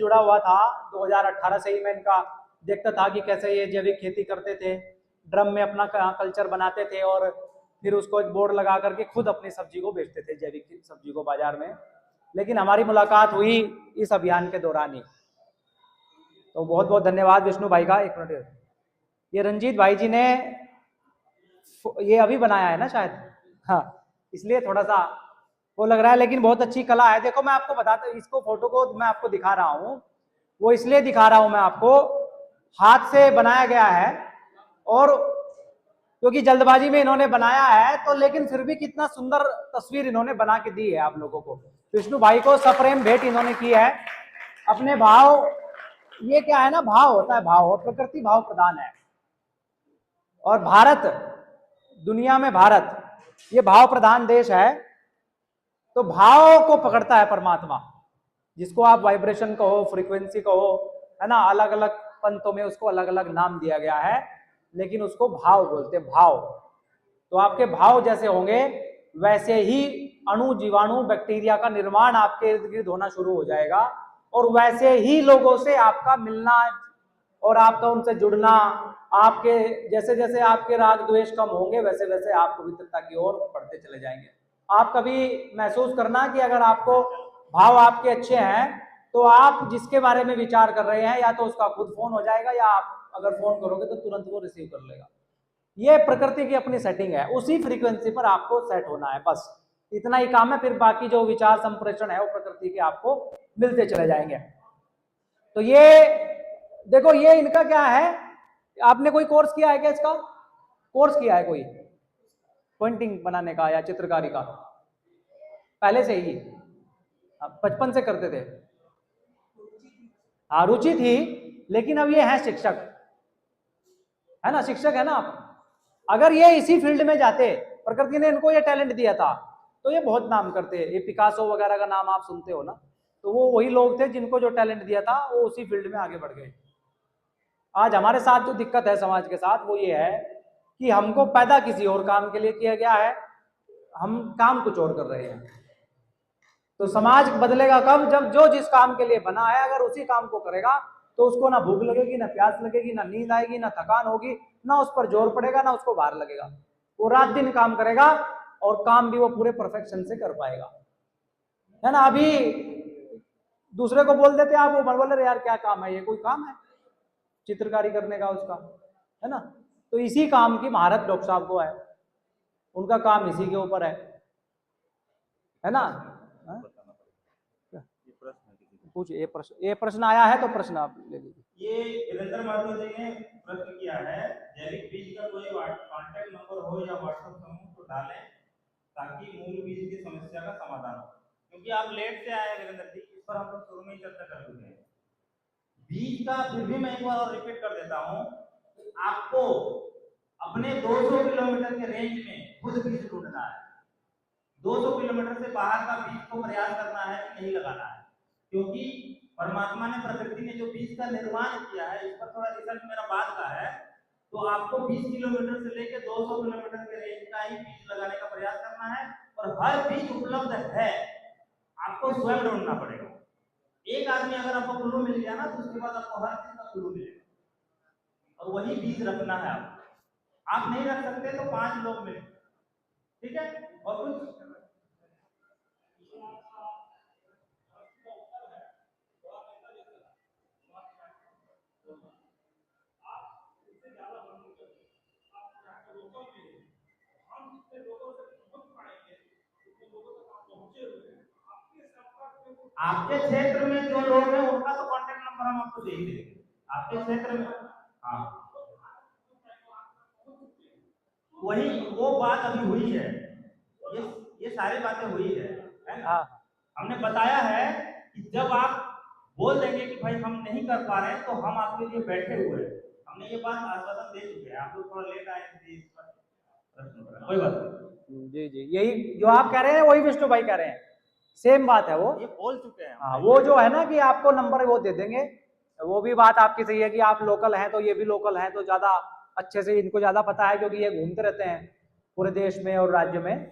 जुड़ा हुआ था। 2018 से ही मैं इनका देखता था कि कैसे ये जैविक खेती करते थे, ड्रम में अपना कल्चर बनाते थे और फिर उसको एक बोर्ड लगा करके खुद अपनी सब्जी को बेचते थे, जैविक सब्जी को बाजार में। लेकिन हमारी मुलाकात हुई इस अभियान के दौरान ही। तो बहुत बहुत धन्यवाद विष्णु भाई का। एक मिनट, ये रंजीत भाई जी ने ये अभी बनाया है ना शायद, हाँ, इसलिए थोड़ा सा वो लग रहा है, लेकिन बहुत अच्छी कला है। देखो मैं आपको बताता हूँ, इसको फोटो को मैं आपको दिखा रहा हूँ, वो इसलिए दिखा रहा हूँ मैं आपको, हाथ से बनाया गया है और क्योंकि जल्दबाजी में इन्होंने बनाया है, तो लेकिन फिर भी कितना सुंदर तस्वीर इन्होंने बना के दी है आप लोगों को। विष्णु भाई को सप्रेम भेंट इन्होंने की है अपने भाव। ये क्या है ना, भाव होता है, भाव, और प्रकृति भाव प्रधान है। और भारत, दुनिया में भारत ये भाव प्रधान देश है, तो भाव को पकड़ता है परमात्मा, जिसको आप वाइब्रेशन कहो, फ्रीक्वेंसी कहो, है ना, अलग अलग पंथों में उसको अलग अलग नाम दिया गया है, लेकिन उसको भाव बोलते हैं, भाव। तो आपके भाव जैसे होंगे वैसे ही अणु, जीवाणु, बैक्टीरिया का निर्माण आपके इर्द गिर्द होना शुरू हो जाएगा, और वैसे ही लोगों से आपका मिलना और आपका उनसे जुड़ना, आपके जैसे जैसे आपके राग द्वेष कम होंगे वैसे वैसे आप पवित्रता की ओर बढ़ते चले जाएंगे। आप कभी महसूस करना कि अगर आपको भाव आपके अच्छे हैं तो आप जिसके बारे में विचार कर रहे हैं या तो उसका खुद फोन हो जाएगा, या आप अगर फोन करोगे तो तुरंत वो रिसीव कर लेगा। ये प्रकृति की अपनी सेटिंग है, उसी फ्रीक्वेंसी पर आपको सेट होना है, बस इतना ही काम है। फिर बाकी जो विचार संप्रेषण है वो प्रकृति के आपको मिलते चले जाएंगे। तो ये देखो, ये इनका क्या है, आपने कोई कोर्स किया है क्या? इसका कोर्स किया है कोई, पेंटिंग बनाने का या चित्रकारी का? पहले से ही बचपन से करते थे? हाँ, रुचि थी, लेकिन अब ये है शिक्षक, है ना, शिक्षक है ना आप। अगर ये इसी फील्ड में जाते, प्रकृति ने इनको ये टैलेंट दिया था, तो ये बहुत नाम करते। ये पिकासो वगैरह का नाम आप सुनते हो ना, तो वो वही लोग थे जिनको जो टैलेंट दिया था, वो उसी फील्ड में आगे बढ़ गए। आज हमारे साथ जो दिक्कत है समाज के साथ, वो ये है कि हमको पैदा किसी और काम के लिए किया गया है, हम काम कुछ और कर रहे हैं। तो समाज बदलेगा कब? जब जो जिस काम के लिए बना है अगर उसी काम को करेगा, तो उसको ना भूख लगेगी, ना प्यास लगेगी, ना नींद आएगी, ना थकान होगी, ना उस पर जोर पड़ेगा, ना उसको भार लगेगा। वो रात दिन काम करेगा और काम भी वो पूरे परफेक्शन से कर पाएगा, है ना। अभी दूसरे को बोल देते आप, वो बोले यार क्या काम है, ये कोई काम है चित्रकारी करने का उसका, है ना। तो इसी काम की महारत डॉक्टर साहब को है, उनका काम इसी के ऊपर है ना। पूछिए, ये प्रश्न आया है तो प्रश्न आप ले लीजिए। ये वीरेंद्र महतो जी ने प्रश्न किया है, जैविक बीज का कोई कांटेक्ट नंबर हो या व्हाट्सएप समूह तो डालें ताकि मूल बीज की समस्या का समाधान हो। क्योंकि आप लेट से आए वीरेंद्र जी, इस पर हम लोग शुरू में ही चर्चा कर चुके हैं। बीज का फिर भी मैं एक बार और रिपीट कर देता हूँ, आपको अपने 200 किलोमीटर के रेंज में खुद बीज ढूंढना है। 200 किलोमीटर से बाहर का बीज को प्रयास करना है कि नहीं लगाना है, क्योंकि परमात्मा ने, प्रकृति ने जो बीज का निर्माण किया है, इस पर थोड़ा रिसर्च मेरा बाद का है, तो आपको 20 किलोमीटर से लेकर 200 किलोमीटर के रेंज का ही बीज लगाने का प्रयास करना है, और हर बीज उपलब्ध है, आपको स्वयं ढूंढना पड़ेगा। एक आदमी अगर आपको कुल्लू मिल गया ना, तो उसके बाद आपको हर चीज का कुल्लू मिलेगा, और वही बीज रखना है आपको। आप नहीं रख सकते तो 5 लोग मिले, ठीक है। और कुछ आपके क्षेत्र में जो लोग हैं उनका तो कांटेक्ट नंबर हम आपको दे ही देंगे। आपके क्षेत्र में, हाँ, वही वो बात अभी हुई है, ये सारी बातें हुई है ना। हमने बताया है कि जब आप बोल देंगे कि भाई हम नहीं कर पा रहे हैं, तो हम आपके लिए बैठे हुए हैं। हमने ये बात आश्वासन दे चुके हैं। आप लोग थोड़ा लेट आए थे, कोई बात नहीं। जी जी, यही जो आप कह रहे हैं वही विष्णु भाई कह रहे हैं, सेम बात है, वो ये बोल चुके हैं। हाँ, वो जो है ना कि आपको नंबर वो दे देंगे, वो भी बात आपकी सही है कि आप लोकल हैं तो ये भी लोकल हैं, तो ज्यादा अच्छे से इनको ज्यादा पता है, क्योंकि ये घूमते रहते हैं पूरे देश में और राज्य में,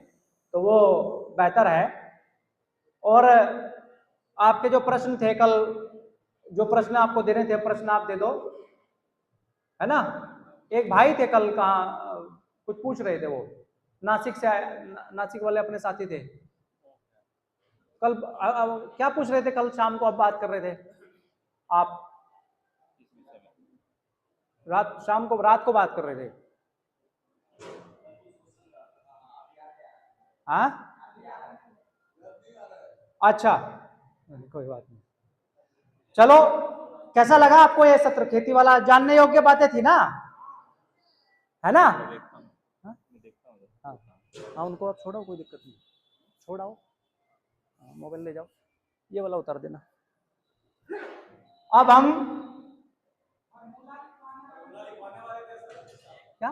तो वो बेहतर है। और आपके जो प्रश्न थे कल जो प्रश्न आपको देने थे प्रश्न आप दे दो, है ना। एक भाई थे कल, कहाँ कुछ पूछ रहे थे, वो नासिक से आए, नासिक वाले अपने साथी थे कल। क्या पूछ रहे थे कल शाम को आप बात कर रहे थे आप? शाम को रात को बात कर रहे थे। हाँ अच्छा, कोई बात नहीं। चलो, कैसा लगा आपको ये सत्र? खेती वाला जानने योग्य बातें थी ना, है ना? हाँ हाँ हाँ, उनको आप छोड़ो, कोई दिक्कत नहीं, छोड़ाओ, मोबाइल ले जाओ, ये वाला उतार देना। अब हम क्या,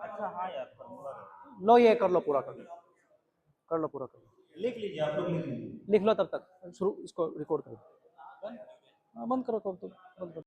अच्छा हाँ यार, फॉर्मूला लो ये कर लो, पूरा कर लो, कर लो, पूरा कर लो, लिख लीजिए, आप लोग लिख लीजिए। लिख लो, तब तक शुरू इसको रिकॉर्ड करो। बंद करो, बंद करो।